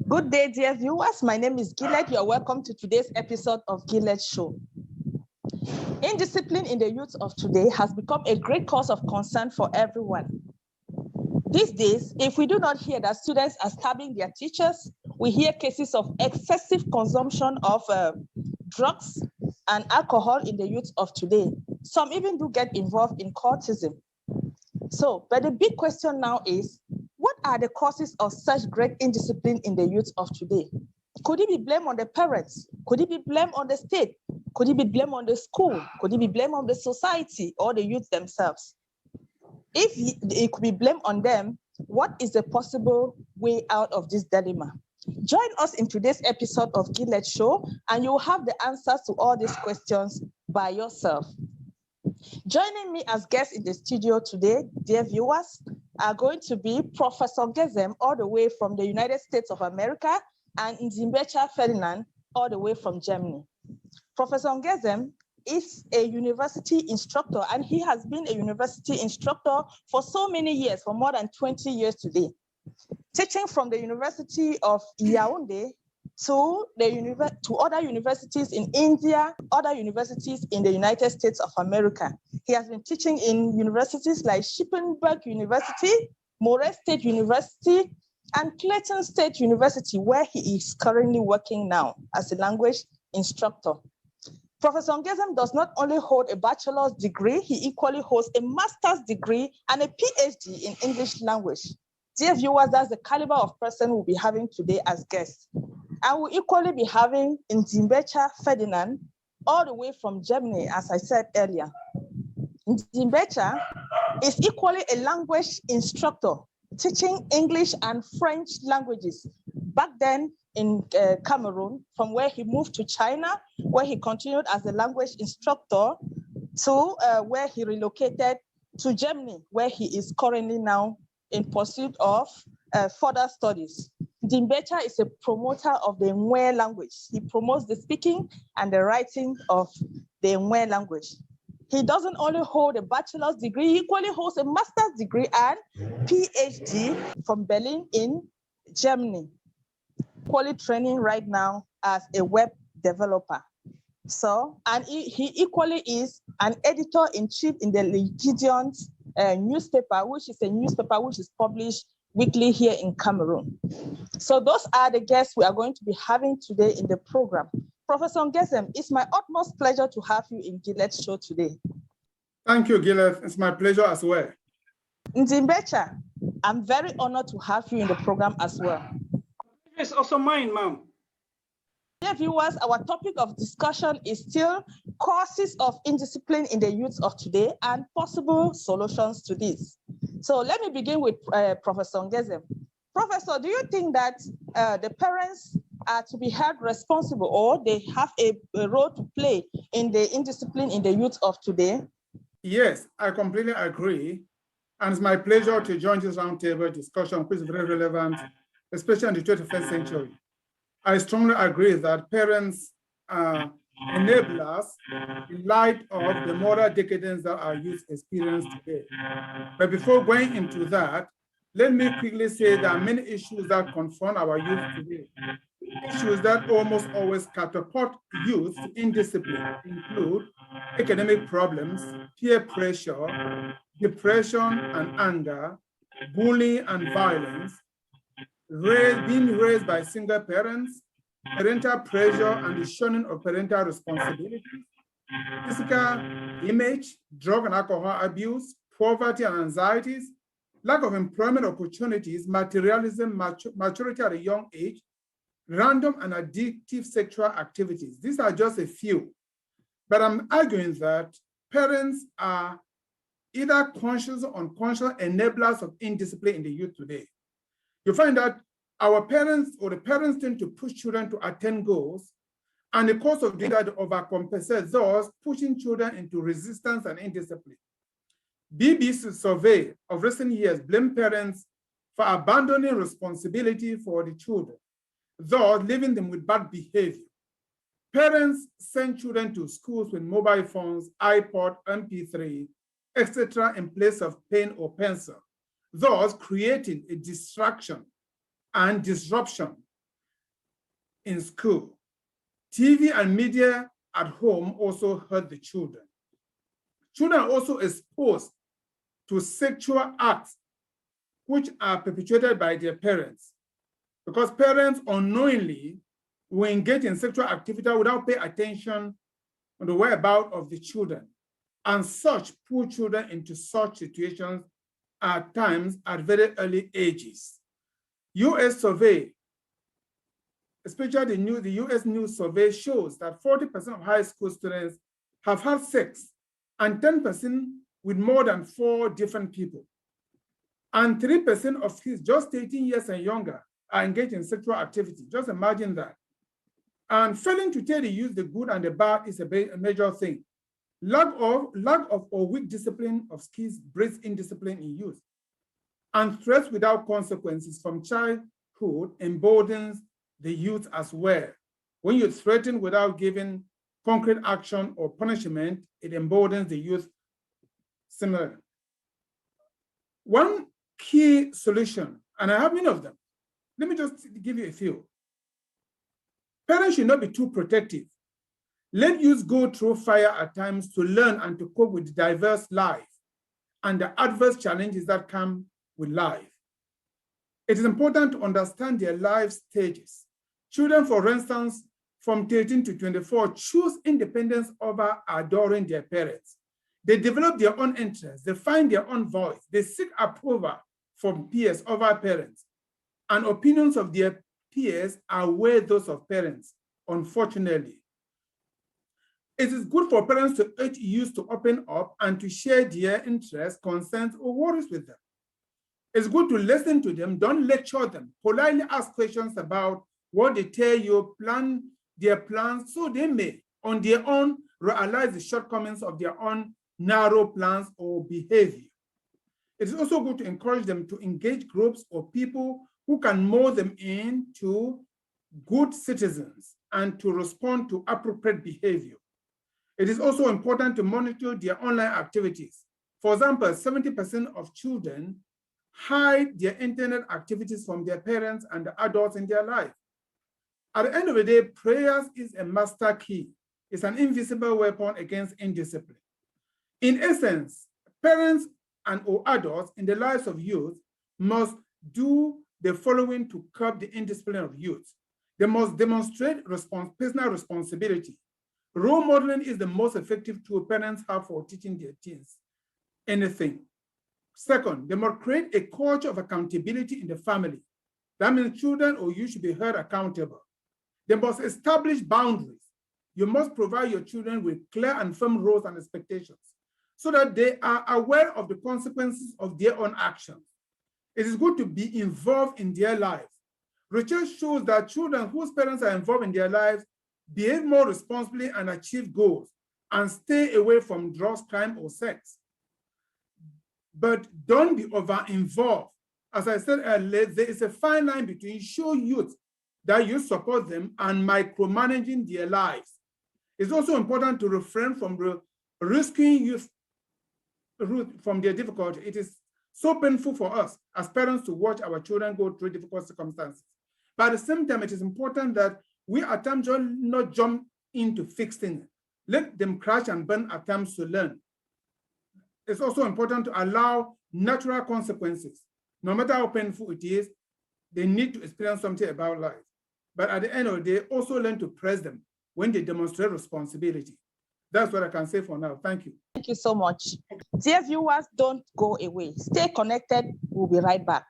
Good day, dear viewers. My name is Gillet. You're welcome to today's episode of Gillet Show. Indiscipline in the youth of today has become a great cause of concern for everyone. These days, if we do not hear that students are stabbing their teachers, we hear cases of excessive consumption of drugs and alcohol in the youth of today. Some even do get involved in cultism. But the big question now is, what are the causes of such great indiscipline in the youth of today? Could it be blamed on the parents? Could it be blamed on the state? Could it be blamed on the school? Could it be blamed on the society or the youth themselves? If it could be blamed on them, what is the possible way out of this dilemma? Join us in today's episode of Gillet Show, and you'll have the answers to all these questions by yourself. Joining me as guests in the studio today, dear viewers, are going to be Prof.Ngezem, all the way from the United States of America, and Ndi Mbecha Ferdinand, all the way from Germany. Professor Ngezem is a university instructor, and he has been a university instructor for so many years, for more than 20 years today, teaching from the University of Yaoundé to other universities in India, other universities in the United States of America. He has been teaching in universities like Shippensburg University, Moray State University, and Clayton State University, where he is currently working now as a language instructor. Professor Ngezem does not only hold a bachelor's degree, he equally holds a master's degree and a PhD in English language. Dear viewers, that's the caliber of person we'll be having today as guests. And we'll equally be having Ndi Mbecha Ferdinand, all the way from Germany, as I said earlier. Ndi Mbecha is equally a language instructor, teaching English and French languages. Back then in Cameroon, from where he moved to China, where he continued as a language instructor, to where he relocated to Germany, where he is currently now in pursuit of further studies. Ndi Mbecha is a promoter of the Nwe language. He promotes the speaking and the writing of the Nwe language. He doesn't only hold a bachelor's degree, he equally holds a master's degree and PhD from Berlin in Germany. Equally training right now as a web developer. And he equally is an editor-in-chief in the Legion's newspaper, which is a newspaper which is published weekly here in Cameroon. So those are the guests we are going to be having today in the program. Professor Ngezem, it's my utmost pleasure to have you in Gillet's show today. Thank you, Gillet. It's my pleasure as well. Ndi Mbecha, I'm very honored to have you in the program as well. It's also mine, ma'am. Dear viewers, our topic of discussion is still causes of indiscipline in the youth of today and possible solutions to this. So let me begin with Professor Ngezem. Professor, do you think that the parents are to be held responsible, or they have a role to play in the indiscipline in the youth of today? Yes, I completely agree. And it's my pleasure to join this roundtable discussion, which is very relevant, especially in the 21st century. I strongly agree that parents enable us in light of the moral decadence that our youth experience today. But before going into that, let me quickly say there are many issues that confront our youth today. Issues that almost always catapult youth to indiscipline include academic problems, peer pressure, depression and anger, bullying and violence, being raised by single parents, parental pressure and the shunning of parental responsibilities, physical image, drug and alcohol abuse, poverty and anxieties, lack of employment opportunities, materialism, maturity at a young age, random and addictive sexual activities. These are just a few. But I'm arguing that parents are either conscious or unconscious enablers of indiscipline in the youth today. You find that our parents or the parents tend to push children to attain goals, and the course of doing that overcompensates those pushing children into resistance and indiscipline. BBC's survey of recent years blame parents for abandoning responsibility for the children, thus leaving them with bad behavior. Parents send children to schools with mobile phones, iPod, MP3, etc. in place of pen or pencil, thus creating a distraction and disruption in school. TV and media at home also hurt the children. Children are also exposed to sexual acts which are perpetuated by their parents, because parents unknowingly will engage in sexual activity without paying attention on the whereabouts of the children, and such put children into such situations at times at very early ages. US survey, especially the US News survey, shows that 40% of high school students have had sex, and 10% with more than 4 different people. And 3% of kids just 18 years and younger are engaged in sexual activity. Just imagine that. And failing to tell the youth the good and the bad is a major thing. Lack of or weak discipline of kids breeds indiscipline in youth. And threats without consequences from childhood emboldens the youth as well. When you threaten without giving concrete action or punishment, it emboldens the youth similarly. One key solution, and I have many of them, let me just give you a few. Parents should not be too protective. Let youth go through fire at times to learn and to cope with diverse life and the adverse challenges that come with life. It is important to understand their life stages. Children, for instance, from 13 to 24, choose independence over adoring their parents. They develop their own interests, they find their own voice, they seek approval from peers over parents, and opinions of their peers outweigh those of parents, unfortunately. It is good for parents to urge youth to open up and to share their interests, concerns, or worries with them. It's good to listen to them, don't lecture them. Politely ask questions about what they tell you, plan their plans, so they may, on their own, realize the shortcomings of their own narrow plans or behavior. It is also good to encourage them to engage groups or people who can mold them into good citizens and to respond to appropriate behavior. It is also important to monitor their online activities. For example, 70% of children hide their internet activities from their parents and the adults in their life. At the end of the day, prayers is a master key. It's an invisible weapon against indiscipline. In essence, parents and or adults in the lives of youth must do the following to curb the indiscipline of youth. They must demonstrate personal responsibility. Role modeling is the most effective tool parents have for teaching their teens anything. Second, they must create a culture of accountability in the family. That means children or youth should be held accountable. They must establish boundaries. You must provide your children with clear and firm rules and expectations so that they are aware of the consequences of their own actions. It is good to be involved in their lives. Research shows that children whose parents are involved in their lives behave more responsibly and achieve goals and stay away from drugs, crime, or sex. But don't be over-involved. As I said earlier, there is a fine line between show youth that you support them and micromanaging their lives. It's also important to refrain from rescuing youth from their difficulty. It is so painful for us as parents to watch our children go through difficult circumstances. But at the same time, it is important that we at times not jump into fixing it. Let them crash and burn at times to learn. It's also important to allow natural consequences. No matter how painful it is, they need to experience something about life. But at the end of the day, also learn to praise them when they demonstrate responsibility. That's what I can say for now. Thank you. Thank you so much. Dear viewers, don't go away. Stay connected. We'll be right back.